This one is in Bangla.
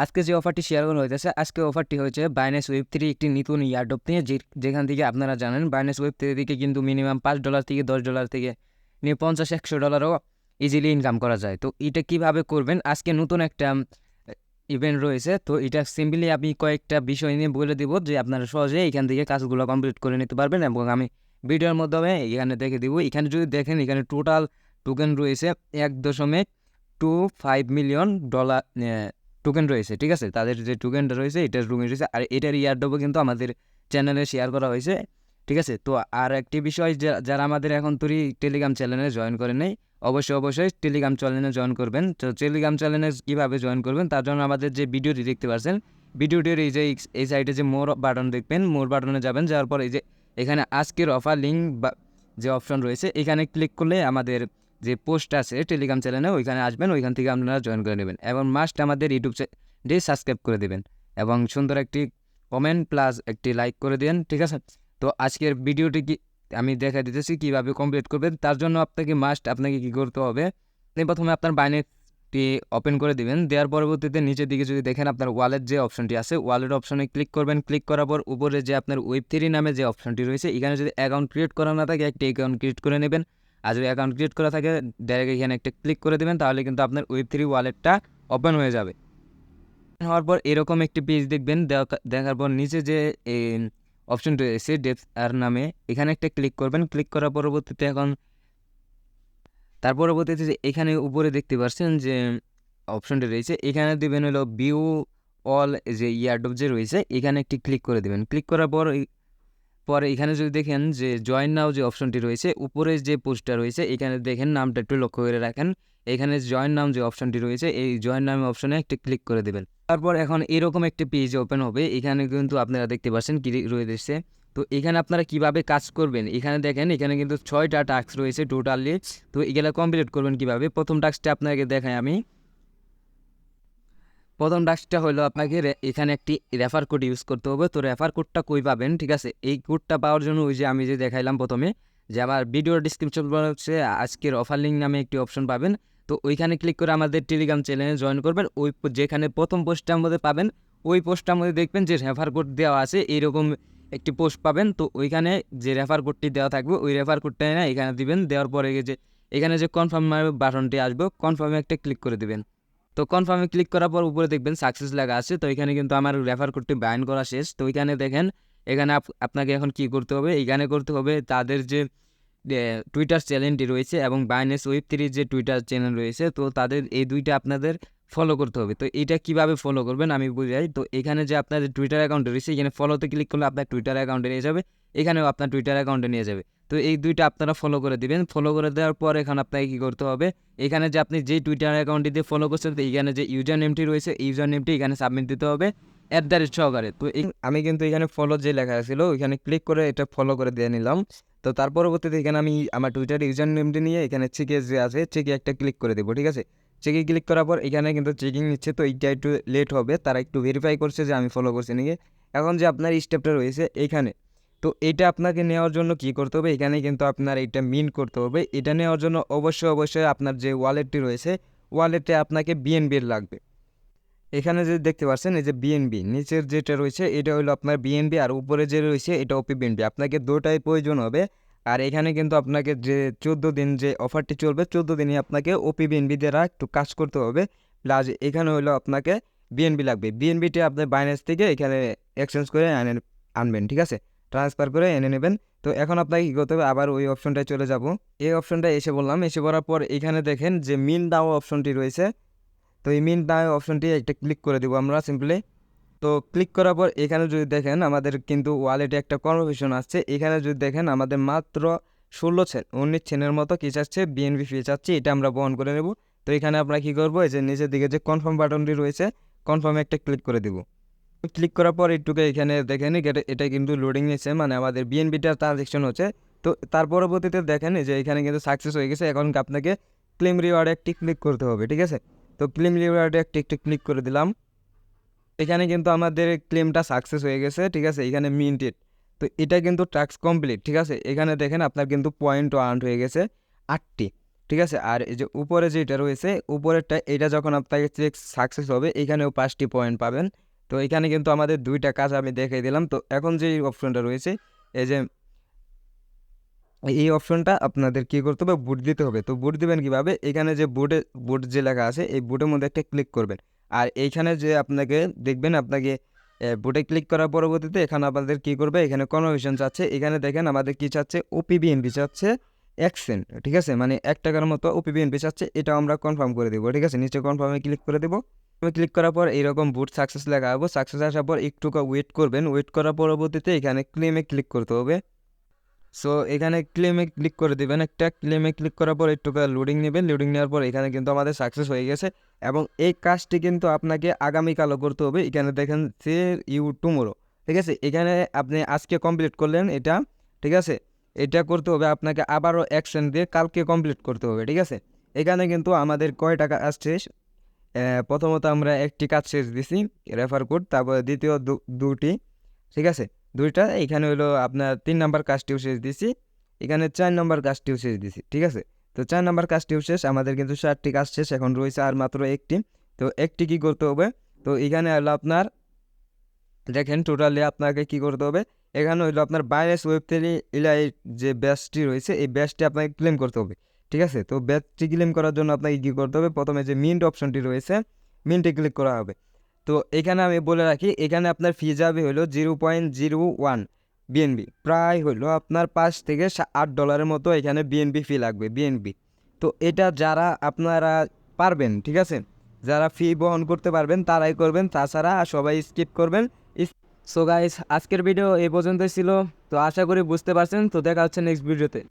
আজকে যে অফারটি শেয়ার করা হয়েছে, আজকে অফারটি হয়েছে বাইন্যান্স ওয়েব3 একটি নতুন ইয়ারড্রপ নিয়ে, যেখান থেকে আপনারা জানেন বাইন্যান্স ওয়েব3 থেকে কিন্তু মিনিমাম $5 থেকে $10 থেকে নিয়ে $50-100 ইজিলি ইনকাম করা যায়। তো এটা কিভাবে করবেন, আজকে নতুন একটা ইভেন্ট রয়েছে। তো এটা সিম্পলি আমি কয়েকটা বিষয় নিয়ে বলে দিব যে আপনারা সহজে এখান থেকে কাজগুলো কমপ্লিট করে নিতে পারবেন, এবং আমি ভিডিওর মাধ্যমে এখানে দেখে দিব। এখানে যদি দেখেন, এখানে টোটাল টোকেন রয়েছে $1.25 মিলিয়ন টোকেন রয়েছে, ঠিক আছে। তাদের যে টোকেনটা রয়েছে, এটার টোকেন রয়েছে, আর এটার ইয়ারড্রপও কিন্তু আমাদের চ্যানেলে শেয়ার করা হয়েছে, ঠিক আছে। তো আর একটি বিষয়, যারা আমাদের এখন তৈরি টেলিগ্রাম চ্যানেলে জয়েন করে নেই, অবশ্যই টেলিগ্রাম চ্যানেলে জয়েন করবেন। তো টেলিগ্রাম চ্যানেলে কীভাবে জয়েন করবেন, তার জন্য আমাদের যে ভিডিওটি দেখতে পাচ্ছেন, ভিডিওটির এই সাইডে যে মোর বাটন দেখবেন, মোর বাটনে যাবেন, যাওয়ার পর এই যে এখানে আজকের অফার লিঙ্ক বা যে অপশন রয়েছে, এখানে ক্লিক করলে আমাদের যে পোস্ট আছে টেলিগ্রাম চ্যানেলে, ওইখানে আসবেন, ওইখান থেকে আপনারা জয়েন করে নেবেন, এবং মাস্ট আমাদের ইউটিউব চ্যানেলটি সাবস্ক্রাইব করে দেবেন, এবং সুন্দর একটি কমেন্ট প্লাস একটি লাইক করে দেন, ঠিক আছে। তো আজকের ভিডিওটি আমি দেখা দিতেছি কীভাবে কমপ্লিট করবেন। তার জন্য আপনাকে কী করতে হবে, আপনি প্রথমে আপনার বাইনেটটি ওপেন করে দিবেন। দেওয়ার পরবর্তীতে নিচের দিকে যদি দেখেন, আপনার ওয়ালেট যে অপশনটি আছে, ওয়ালেট অপশনে ক্লিক করবেন। ক্লিক করার পর উপরে যে আপনার ওয়েব3 নামে যে অপশনটি রয়েছে, এখানে যদি অ্যাকাউন্ট ক্রিয়েট করা না থাকে, একটি অ্যাকাউন্ট ক্রিয়েট করে নেবেন। আর যদি অ্যাকাউন্ট ক্রিয়েট করা থাকে, ডাইরেক্ট এখানে একটা ক্লিক করে দেবেন, তাহলে কিন্তু আপনার ওয়েব3 ওয়ালেটটা ওপেন হয়ে যাবে। হওয়ার পর এরকম একটি পেজ দেখবেন। দেখার পর নিচে যে অপশনটি রয়েছে ডেপথ আর নামে, এখানে একটা ক্লিক করবেন। ক্লিক করার পরবর্তীতে তার পরবর্তীতে যে এখানে উপরে দেখতে পাচ্ছেন যে অপশনটি রয়েছে, এখানে দেবেন হলো ভিউ অল, যে ইয়ারড্রপ যে রয়েছে, এখানে একটি ক্লিক করে দেবেন। ক্লিক করার পরে এখানে যদি দেখেন যে জয়েন নাও যে অপশনটি রয়েছে, উপরে যে পোস্টটা রয়েছে, এখানে দেখেন, নামটা একটু লক্ষ্য করে রাখেন। এখানে জয়েন নাম যে অপশনটি রয়েছে, এই জয়েন নাম অপশনে একটি ক্লিক করে দেবেন। তারপর এখন এরকম একটি পেজ ওপেন হবে। এখানে কিন্তু আপনারা দেখতে পাচ্ছেন কি রয়েছে। তো এখানে আপনারা কিভাবে কাজ করবেন, এখানে দেখেন, এখানে কিন্তু 6টা টাস্ক রয়েছে টোটালি। তো এগুলো কমপ্লিট করবেন কিভাবে, প্রথম টাস্কটা আপনাকে দেখাই আমি। প্রথম টাস্কটা হলো আপনাকে এখানে একটি রেফার কোড ইউজ করতে হবে। তো রেফার কোডটা কই পাবেন, ঠিক আছে। এই কোডটা পাওয়ার জন্য ওই যে আমি যে দেখাইলাম প্রথমে, যে আমার ভিডিওর ডিসক্রিপশন হচ্ছে আজকের অফার লিঙ্ক নামে একটি অপশন পাবেন। তো ওইখানে ক্লিক করে আমাদের টেলিগ্রাম চ্যানেলে জয়েন করবেন। যেখানে প্রথম পোস্টটার মধ্যে পাবেন, ওই পোস্টটার মধ্যে দেখবেন যে রেফার কোড দেওয়া আছে, এইরকম একটি পোস্ট পাবেন। তো ওইখানে যে রেফার কোডটি দেওয়া থাকবে, ওই রেফার কোডটা না এখানে দিবেন। দেওয়ার পরে যে এখানে যে কনফার্ম বাটনটি আসবে, কনফার্মে একটা ক্লিক করে দেবেন। তো কনফার্মে ক্লিক করার পর উপরে দেখবেন সাকসেস লেখা আছে। তো এখানে কিন্তু আমার রেফার কোডটি বাইন্ড করা শেষ। তো এখানে দেখেন, এখানে আপনাকে এখন কি করতে হবে, এখানে করতে হবে তাদের যে টুইটার চ্যানেলটি রয়েছে এবং বাইন্যান্স ওয়েব3 যে টুইটার চ্যানেল রয়েছে, তো তাদের এই দুইটা আপনাদের ফলো করতে হবে। তো এটা কিভাবে ফলো করবেন আমি বুঝাই। তো এখানে যে আপনার টুইটার অ্যাকাউন্ট রয়েছে, এখানে ফলোতে ক্লিক করলে আপনার টুইটার অ্যাকাউন্টে নিয়ে যাবে, এখানেও আপনার টুইটার অ্যাকাউন্টে নিয়ে যাবে। তো এই দুইটা আপনারা ফলো করে দিবেন। ফলো করে দেওয়ার পর এখন আপনাকে কী করতে হবে, এখানে যে আপনি যেই টুইটার অ্যাকাউন্টটি দিয়ে ফলো করছেন, তো এখানে যে ইউজার নেমটি রয়েছে, ইউজার নেমটি এখানে সাবমিট দিতে হবে @সহকারে। তো আমি কিন্তু এখানে ফলো যে লেখা ছিল, ওইখানে ক্লিক করে এটা ফলো করে দিয়ে নিলাম। তো তার পরবর্তীতে এখানে আমি আমার টুইটার ইউজার নেমটি নিয়ে এখানে চেকে যে আছে, চেকে একটা ক্লিক করে দেবো, ঠিক আছে। চেকে ক্লিক করার পর এখানে কিন্তু চেকিং নিচ্ছে, তো এইটা একটু লেট হবে, তারা একটু ভেরিফাই করছে যে আমি ফলো করছি নাকি। এখন যে আপনার স্টেপটা রয়েছে এইখানে, তো এটা আপনাকে নেওয়ার জন্য কি করতে হবে, এখানে কিন্তু আপনার এটা মিন্ট করতে হবে। এটা নেওয়ার জন্য অবশ্যই আপনার যে ওয়ালেটটি রয়েছে, ওয়ালেটে আপনাকে বিএনবির লাগবে। এখানে যে দেখতে পাচ্ছেন, এই যে বিএনবি নিচের যেটা রয়েছে, এটা হলো আপনার বিএনবি, আর উপরে যে রয়েছে এটা ওপি বিএনবি। আপনাকে দুটাই প্রয়োজন হবে। আর এখানে কিন্তু আপনাকে যে 14 দিন যে অফারটি চলবে, 14 দিনই আপনাকে ওপি বিএনবি দ্বারা একটু কাজ করতে হবে। প্লাস এখানে হলো আপনাকে বিএনবি লাগবে। বিএনবিটি আপনি বাইন্যান্স থেকে এখানে এক্সচেঞ্জ করে আনবেন, ঠিক আছে, ট্রান্সফার করে এনে নেবেন। তো এখন আপনাকে কী করতে হবে, আবার ওই অপশনটায় চলে যাব। এই অপশনটায় এসে বললাম, এসে পড়ার পর এখানে দেখেন যে মিন দাও অপশনটি রয়েছে। তো এই মিন দাও অপশনটি একটা ক্লিক করে দেবো আমরা সিম্পলি। তো ক্লিক করার পর এখানে যদি দেখেন, আমাদের কিন্তু ওয়ালেটে একটা কনফার্মেশন আসছে। এখানে যদি দেখেন, আমাদের মাত্র 19 সেনের মতো কি চাচ্ছে, বিএনবি ফি চাচ্ছি, এটা আমরা বহন করে নেব। তো এখানে আমরা কী করবো, এই যে নিচের দিকে যে কনফার্ম বাটনটি রয়েছে, কনফার্মে একটা ক্লিক করে দেবো। ক্লিক করার পর একটুকে এখানে দেখেন, এটা কিন্তু লোডিং নিচ্ছে, মানে আমাদের বিএনবিটা ট্রানজেকশন হচ্ছে। তো তার পরবর্তীতে দেখেন যে এখানে কিন্তু সাকসেস হয়ে গেছে। এখন আপনাকে ক্লেম রিওয়ার্ডে একটি ক্লিক করতে হবে, ঠিক আছে। তো ক্লেম রিওয়ার্ডে একটি ক্লিক করে দিলাম। এখানে কিন্তু আমাদের ক্লেমটা সাকসেস হয়ে গেছে, ঠিক আছে। এখানে মিন্টেড, তো এটা কিন্তু টাস্ক কমপ্লিট, ঠিক আছে। এখানে দেখেন আপনার কিন্তু পয়েন্ট আর্ন হয়ে গেছে 8টি, ঠিক আছে। আর এই যে উপরে যেটা রয়েছে উপরেরটা, এটা যখন আপনাকে চেক সাকসেস হবে এখানেও 5টি পয়েন্ট পাবেন। তো এখানে কিন্তু আমাদের 2টা কাজ আমি দেখিয়ে দিলাম। তো এখন যে অপশনটা রয়েছে এই যে এই অপশনটা আপনাদের কী করতে হবে, বুট দিতে হবে। তো বুট দিবেন কীভাবে, এখানে যে বুট যে লেখা আছে এই বুটের মধ্যে একটা ক্লিক করবেন। আর এইখানে যে আপনাকে দেখবেন আপনাকে বুটে ক্লিক করার পরবর্তীতে এখানে আপনাদের কী করবে, এখানে কনভার্সন চাচ্ছে। এখানে দেখেন আমাদের কী চাচ্ছে, ওপিবিএনপি চাচ্ছে 1 সেন্ট, ঠিক আছে, মানে 1 টাকার মতো ওপিবিএনপি চাচ্ছে। এটা আমরা কনফার্ম করে দেবো, ঠিক আছে। নিচে কনফার্মে ক্লিক করে দেবো। ক্লিক করার পর এইরকম বুট সাকসেস লেখা হবে। সাকসেস আসার পর একটু ওয়েট করবেন। ওয়েট করার পরবর্তীতে এখানে ক্লেমে ক্লিক করতে হবে। সো এখানে ক্লেমে ক্লিক করে দেবেন। একটা ক্লেমে ক্লিক করার পর একটু লোডিং নেবেন। লোডিং নেওয়ার পর এখানে কিন্তু আমাদের সাকসেস হয়ে গেছে এবং এই কাজটি কিন্তু আপনাকে আগামীকালও করতে হবে। এখানে দেখেন সে ইউ টুমোরো, ঠিক আছে। এখানে আপনি আজকে কমপ্লিট করলেন এটা, ঠিক আছে। এটা করতে হবে আপনাকে আবারও অ্যাকশন দিয়ে কালকে কমপ্লিট করতে হবে, ঠিক আছে। এখানে কিন্তু আমাদের কয় টাকা আসছে, প্রথমত আমরা একটি কাজ শেষ দিছি রেফার কোড, তারপর দ্বিতীয় দুটি, ঠিক আছে, 2টা। এখানে হলো আপনার 3 নাম্বার কাজটিও শেষ দিছি, এখানে 4 নাম্বার কাজটিও শেষ দিছি, ঠিক আছে। তো 4 নাম্বার কাজটিও শেষ, আমাদের কিন্তু 4টি কাজ শেষ, এখন রয়েছে আর মাত্র একটি। তো একটি কী করতে হবে, তো এখানে হলো আপনার দেখেন টোটালি আপনাকে কী করতে হবে, এখানে হলো আপনার বাইনান্স ওয়েব3 এলাই যে ব্যাচটি রয়েছে এই ব্যাচটি আপনাকে ক্লেম করতে হবে, ঠিক আছে। তো ব্যাচটি ক্লেম করার জন্য আপনাকে কী করতে হবে, প্রথমে যে মিন্ট অপশনটি রয়েছে মিন্টে ক্লিক করা হবে। তো এখানে আমি বলে রাখি, এখানে আপনার ফি যাবে হলো 0.01 বিএনবি, প্রায় হলো আপনার 5 থেকে 8 ডলারের মতো এখানে বিএনবি ফি লাগবে, বিএনবি। তো এটা যারা আপনারা পারবেন, ঠিক আছে, যারা ফি বহন করতে পারবেন তারাই করবেন, তাছাড়া সবাই স্কিপ করবেন। সো গাইস, আজকের ভিডিও এই পর্যন্তই ছিল। তো আশা করি বুঝতে পারছেন। তো দেখা হচ্ছে নেক্সট ভিডিওতে।